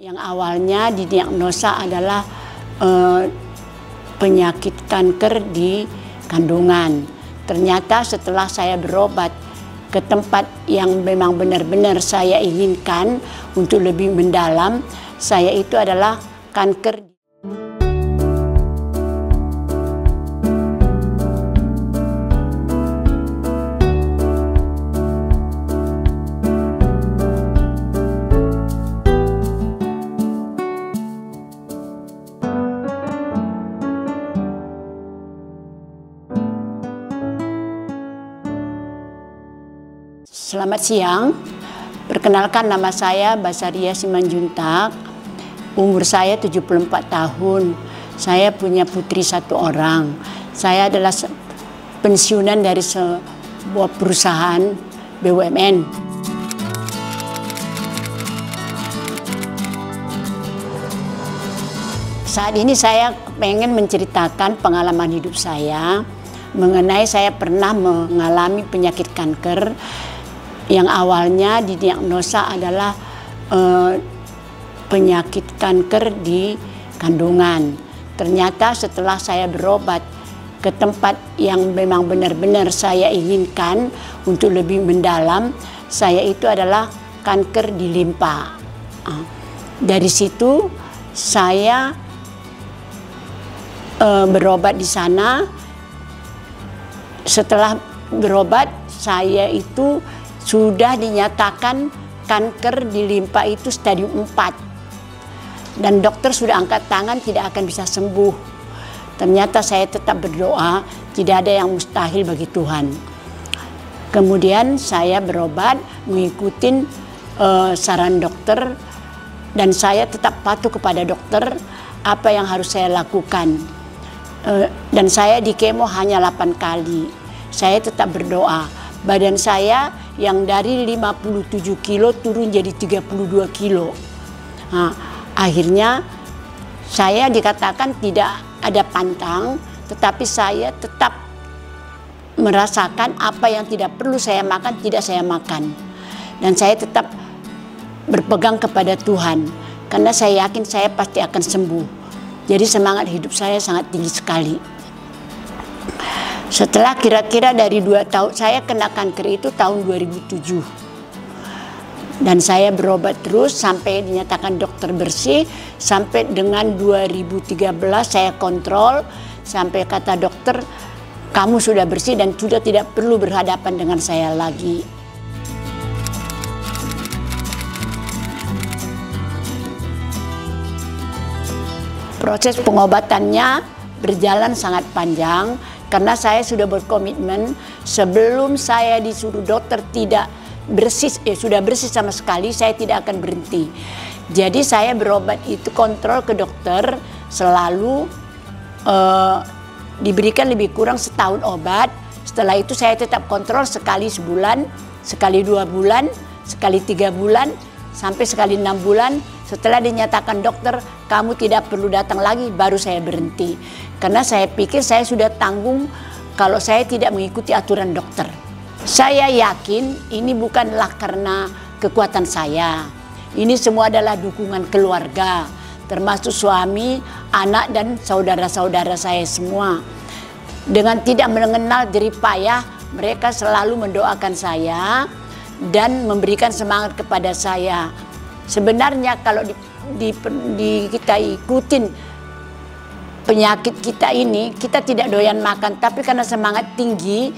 Yang awalnya didiagnosa adalah penyakit kanker di kandungan. Ternyata setelah saya berobat ke tempat yang memang benar-benar saya inginkan untuk lebih mendalam, saya itu adalah kanker. Selamat siang, perkenalkan nama saya Basaria Simanjuntak, umur saya 74 tahun, saya punya putri 1 orang, saya adalah pensiunan dari sebuah perusahaan BUMN. Saat ini saya pengen menceritakan pengalaman hidup saya mengenai saya pernah mengalami penyakit kanker yang awalnya didiagnosa adalah penyakit kanker di kandungan. Ternyata setelah saya berobat ke tempat yang memang benar-benar saya inginkan untuk lebih mendalam, saya itu adalah kanker di limpa. Dari situ saya berobat di sana. Setelah berobat, saya itu sudah dinyatakan kanker di limpa itu stadium 4. Dan dokter sudah angkat tangan tidak akan bisa sembuh. Ternyata saya tetap berdoa, tidak ada yang mustahil bagi Tuhan. Kemudian saya berobat mengikuti saran dokter dan saya tetap patuh kepada dokter apa yang harus saya lakukan. Dan saya di kemo hanya 8 kali. Saya tetap berdoa. Badan saya yang dari 57 kilo turun jadi 32 kilo. Nah, akhirnya saya dikatakan tidak ada pantang, tetapi saya tetap merasakan apa yang tidak perlu saya makan, tidak saya makan. Dan saya tetap berpegang kepada Tuhan, karena saya yakin saya pasti akan sembuh. Jadi semangat hidup saya sangat tinggi sekali. Setelah kira-kira dari 2 tahun, saya kena kanker itu tahun 2007. Dan saya berobat terus sampai dinyatakan dokter bersih. Sampai dengan 2013 saya kontrol. Sampai kata dokter, kamu sudah bersih dan sudah tidak perlu berhadapan dengan saya lagi. Proses pengobatannya berjalan sangat panjang karena saya sudah berkomitmen sebelum saya disuruh dokter tidak bersih, sudah bersih sama sekali, saya tidak akan berhenti. Jadi saya berobat itu kontrol ke dokter selalu diberikan lebih kurang setahun obat. Setelah itu saya tetap kontrol sekali sebulan, sekali 2 bulan, sekali 3 bulan, sampai sekali 6 bulan. Setelah dinyatakan dokter, kamu tidak perlu datang lagi, baru saya berhenti. Karena saya pikir saya sudah tanggung kalau saya tidak mengikuti aturan dokter. Saya yakin ini bukanlah karena kekuatan saya. Ini semua adalah dukungan keluarga, termasuk suami, anak, dan saudara-saudara saya semua. Dengan tidak mengenal jerih payah, mereka selalu mendoakan saya dan memberikan semangat kepada saya. Sebenarnya kalau kita ikutin penyakit kita ini, kita tidak doyan makan. Tapi karena semangat tinggi,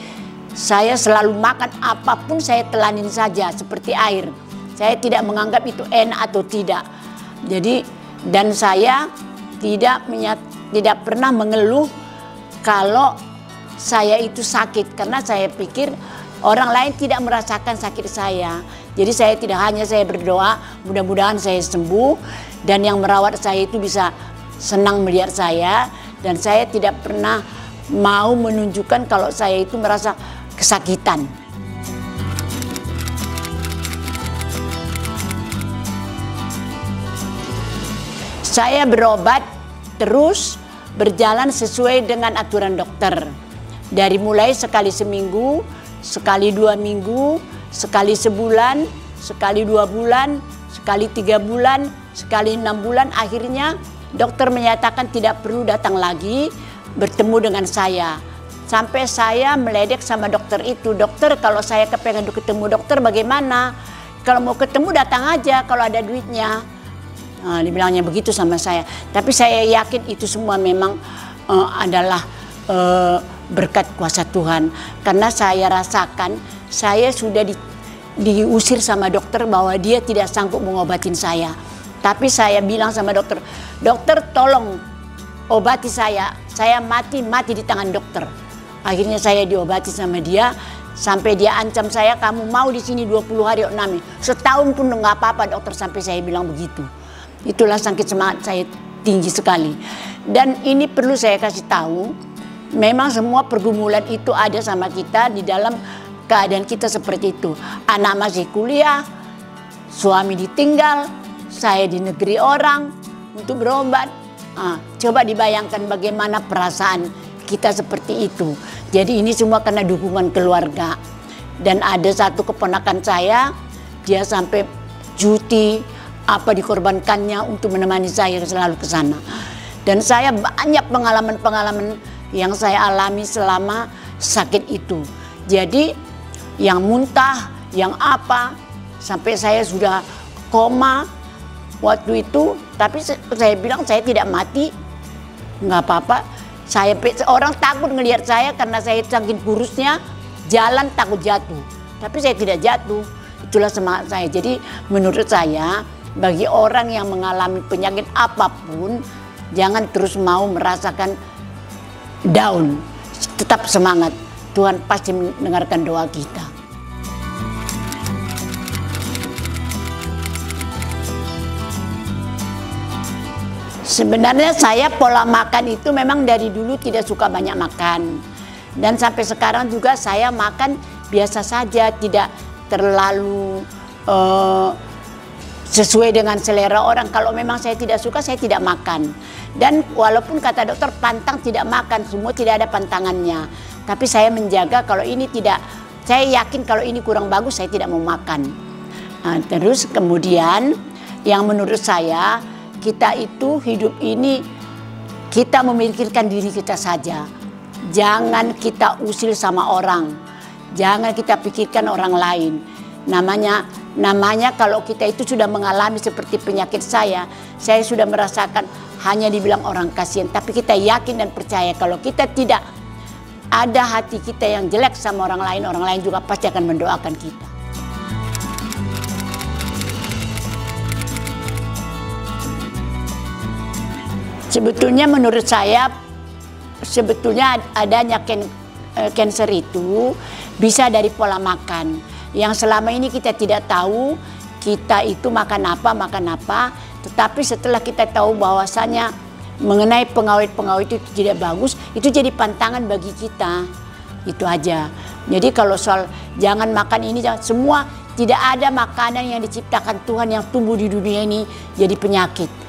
saya selalu makan apapun saya telanin saja seperti air. Saya tidak menganggap itu enak atau tidak. Jadi dan saya tidak pernah mengeluh kalau saya itu sakit. Karena saya pikir orang lain tidak merasakan sakit saya. Jadi saya tidak hanya saya berdoa, mudah-mudahan saya sembuh. Dan yang merawat saya itu bisa senang melihat saya. Dan saya tidak pernah mau menunjukkan kalau saya itu merasa kesakitan. Saya berobat terus berjalan sesuai dengan aturan dokter. Dari mulai sekali seminggu, sekali 2 minggu, sekali sebulan, sekali 2 bulan, sekali 3 bulan, sekali 6 bulan. Akhirnya dokter menyatakan tidak perlu datang lagi bertemu dengan saya. Sampai saya meledek sama dokter itu, dokter kalau saya kepengen ketemu dokter bagaimana? Kalau mau ketemu datang aja kalau ada duitnya. Nah, dibilangnya begitu sama saya. Tapi saya yakin itu semua memang adalah berkat kuasa Tuhan. Karena saya rasakan saya sudah diusir sama dokter bahwa dia tidak sanggup mengobatin saya. Tapi saya bilang sama dokter, dokter tolong obati saya mati di tangan dokter. Akhirnya saya diobati sama dia, sampai dia ancam saya, kamu mau di sini 20 hari Nami, setahun pun nggak apa-apa dokter, sampai saya bilang begitu. Itulah sakit semangat saya tinggi sekali. Dan ini perlu saya kasih tahu, memang semua pergumulan itu ada sama kita di dalam keadaan kita seperti itu. Anak masih kuliah, suami ditinggal, saya di negeri orang untuk berobat. Coba dibayangkan bagaimana perasaan kita seperti itu. Jadi ini semua karena dukungan keluarga. Dan ada satu keponakan saya, dia sampai cuti apa dikorbankannya untuk menemani saya selalu ke sana. Dan saya banyak pengalaman-pengalaman yang saya alami selama sakit itu. Jadi yang muntah, yang apa, sampai saya sudah koma waktu itu. Tapi saya bilang saya tidak mati, nggak apa-apa. Orang takut ngelihat saya karena saya saking kurusnya, jalan takut jatuh. Tapi saya tidak jatuh, itulah semangat saya. Jadi menurut saya, bagi orang yang mengalami penyakit apapun, jangan terus mau merasakan down. Tetap semangat, Tuhan pasti mendengarkan doa kita. Sebenarnya saya pola makan itu memang dari dulu tidak suka banyak makan. Dan sampai sekarang juga saya makan biasa saja, tidak terlalu sesuai dengan selera orang. Kalau memang saya tidak suka, saya tidak makan. Dan walaupun kata dokter pantang tidak makan, semua tidak ada pantangannya. Tapi saya menjaga kalau ini tidak, saya yakin kalau ini kurang bagus, saya tidak mau makan. Terus kemudian yang menurut saya, kita itu hidup ini kita memikirkan diri kita saja. Jangan kita usil sama orang. Jangan kita pikirkan orang lain. Namanya kalau kita itu sudah mengalami seperti penyakit saya sudah merasakan hanya dibilang orang kasihan. Tapi kita yakin dan percaya kalau kita tidak ada hati kita yang jelek sama orang lain juga pasti akan mendoakan kita. Sebetulnya menurut saya, sebetulnya adanya cancer itu bisa dari pola makan. Yang selama ini kita tidak tahu, kita itu makan apa. Tetapi setelah kita tahu bahwasanya mengenai pengawet-pengawet itu tidak bagus, itu jadi pantangan bagi kita. Itu aja. Jadi kalau soal jangan makan ini, semua tidak ada makanan yang diciptakan Tuhan yang tumbuh di dunia ini jadi penyakit.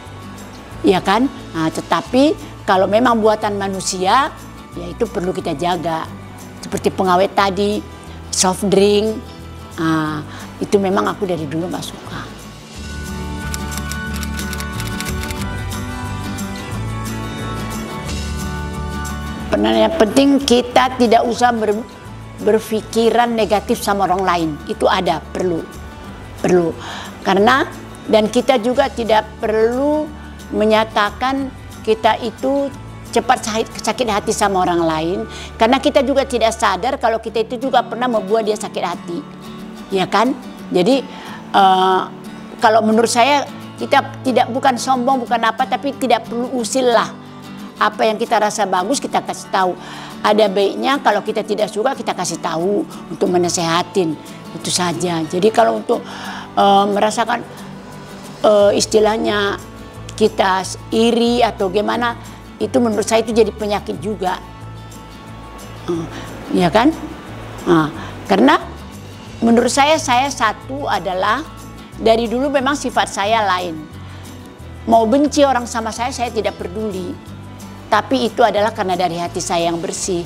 Ya kan? Tetapi kalau memang buatan manusia, ya itu perlu kita jaga. Seperti pengawet tadi, soft drink, itu memang aku dari dulu gak suka. Yang penting kita tidak usah berpikiran negatif sama orang lain. Itu ada, perlu. Karena, dan kita juga tidak perlu menyatakan kita itu cepat sakit hati sama orang lain, karena kita juga tidak sadar kalau kita itu juga pernah membuat dia sakit hati, ya kan? Jadi kalau menurut saya kita bukan sombong, bukan apa, tapi tidak perlu usil lah. Apa yang kita rasa bagus kita kasih tahu. Ada baiknya kalau kita tidak suka kita kasih tahu untuk menasehatin, itu saja. Jadi kalau untuk merasakan istilahnya kita iri atau gimana, itu menurut saya itu jadi penyakit juga, ya kan? Karena menurut saya satu adalah dari dulu memang sifat saya lain. Mau benci orang sama saya tidak peduli. Tapi itu adalah karena dari hati saya yang bersih,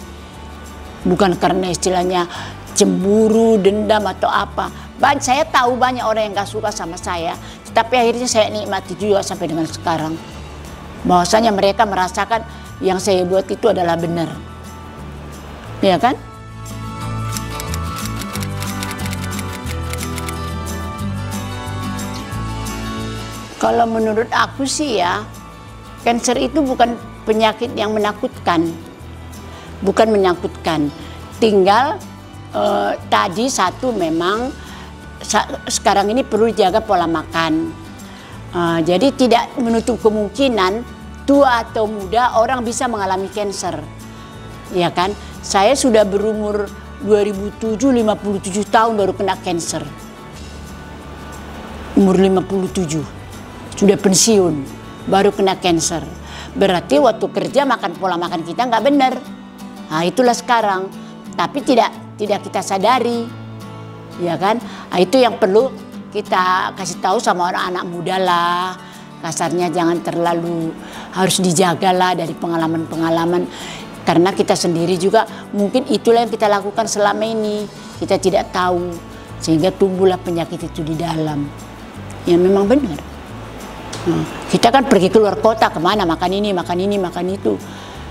bukan karena istilahnya cemburu, dendam atau apa. Saya tahu banyak orang yang gak suka sama saya, Tapi akhirnya saya nikmati juga sampai dengan sekarang. Bahwasanya mereka merasakan yang saya buat itu adalah benar. Ya kan? Kalau menurut aku sih ya, kanker itu bukan penyakit yang menakutkan. Bukan menakutkan. Tinggal tadi satu memang sekarang ini perlu dijaga pola makan. Jadi tidak menutup kemungkinan tua atau muda orang bisa mengalami kanker. Ya kan? Saya sudah berumur 2007, 57 tahun baru kena kanker. Umur 57. Sudah pensiun, baru kena kanker. Berarti waktu kerja pola makan kita nggak benar. Nah itulah sekarang. Tapi tidak kita sadari, ya kan? Nah, itu yang perlu kita kasih tahu sama orang anak muda lah. Kasarnya jangan terlalu, harus dijagalah dari pengalaman-pengalaman. Karena kita sendiri juga mungkin itulah yang kita lakukan selama ini. Kita tidak tahu, sehingga tumbuhlah penyakit itu di dalam. Ya memang benar. Kita kan pergi keluar kota kemana, makan ini, makan itu.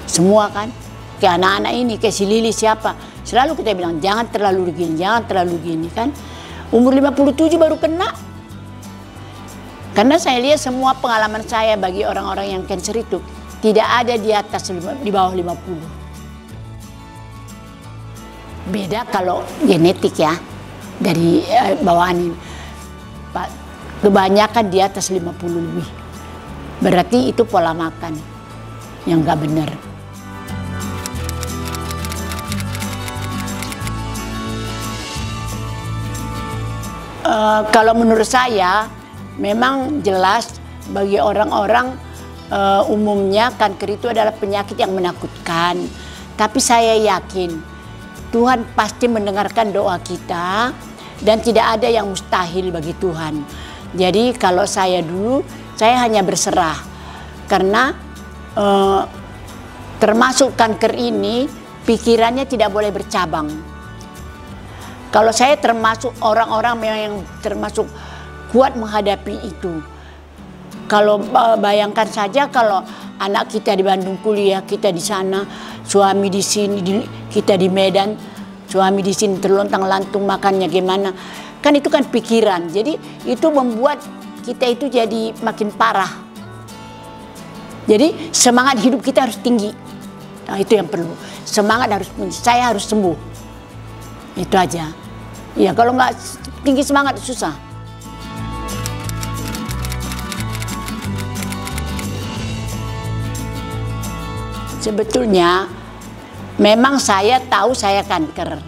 Semua kan. Ke anak-anak ini, ke si Lili siapa. Selalu kita bilang jangan terlalu gini kan. Umur 57 baru kena. Karena saya lihat semua pengalaman saya bagi orang-orang yang kanker itu tidak ada di bawah 50. Beda kalau genetik ya, dari bawaan ini. Kebanyakan di atas 50 lebih. Berarti itu pola makan yang nggak benar. Kalau menurut saya memang jelas bagi orang-orang umumnya kanker itu adalah penyakit yang menakutkan. Tapi saya yakin Tuhan pasti mendengarkan doa kita dan tidak ada yang mustahil bagi Tuhan. Jadi kalau saya dulu, saya hanya berserah karena termasuk kanker ini pikirannya tidak boleh bercabang. Kalau saya termasuk orang-orang yang termasuk kuat menghadapi itu. Kalau bayangkan saja kalau anak kita di Bandung kuliah, kita di sana, suami di sini, kita di Medan, suami di sini terlontang-lantung makannya gimana. Kan itu kan pikiran. Jadi itu membuat kita itu jadi makin parah. Jadi semangat hidup kita harus tinggi. Nah itu yang perlu. Semangat saya harus sembuh. Itu aja. Ya kalau nggak tinggi semangat susah. Sebetulnya memang saya tahu saya kanker.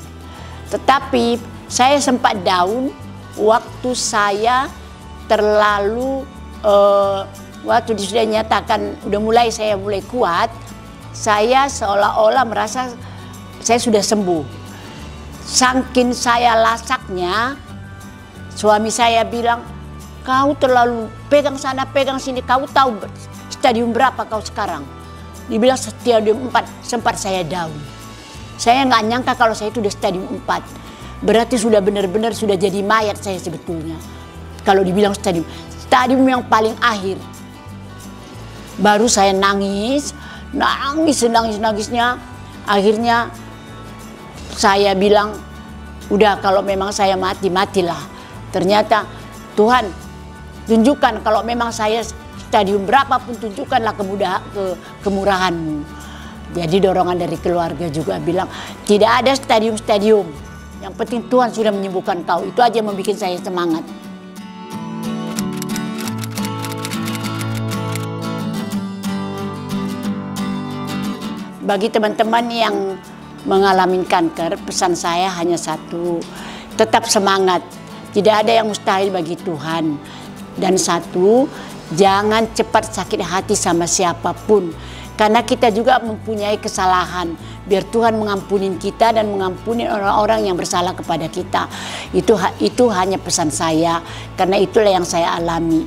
Tetapi saya sempat down waktu saya terlalu waktu sudah nyatakan saya mulai kuat, saya seolah-olah merasa saya sudah sembuh. Saking saya lasaknya, suami saya bilang, kau terlalu pegang sana pegang sini, kau tahu stadium berapa kau sekarang? Dibilang stadium 4, sempat saya down. Saya nggak nyangka kalau saya itu udah stadium 4. Berarti sudah benar-benar sudah jadi mayat saya sebetulnya. Kalau dibilang stadium yang paling akhir. Baru saya nangisnya. Akhirnya saya bilang, udah kalau memang saya matilah. Ternyata Tuhan tunjukkan kalau memang saya stadium berapapun, tunjukkanlah kemurahan-Mu. Jadi dorongan dari keluarga juga bilang, tidak ada stadium-stadium. Yang penting Tuhan sudah menyembuhkan kau. Itu aja yang membuat saya semangat. Bagi teman-teman yang mengalami kanker, pesan saya hanya satu, tetap semangat. Tidak ada yang mustahil bagi Tuhan. Dan satu, jangan cepat sakit hati sama siapapun. Karena kita juga mempunyai kesalahan. Biar Tuhan mengampuni kita dan mengampuni orang-orang yang bersalah kepada kita. Itu hanya pesan saya. Karena itulah yang saya alami.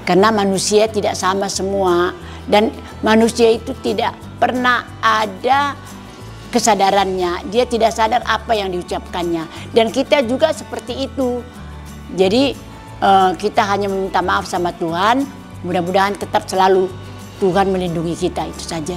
Karena manusia tidak sama semua. Dan manusia itu tidak pernah ada kesadarannya, dia tidak sadar apa yang diucapkannya. Dan kita juga seperti itu. Jadi kita hanya meminta maaf sama Tuhan. Mudah-mudahan tetap selalu Tuhan melindungi kita, itu saja.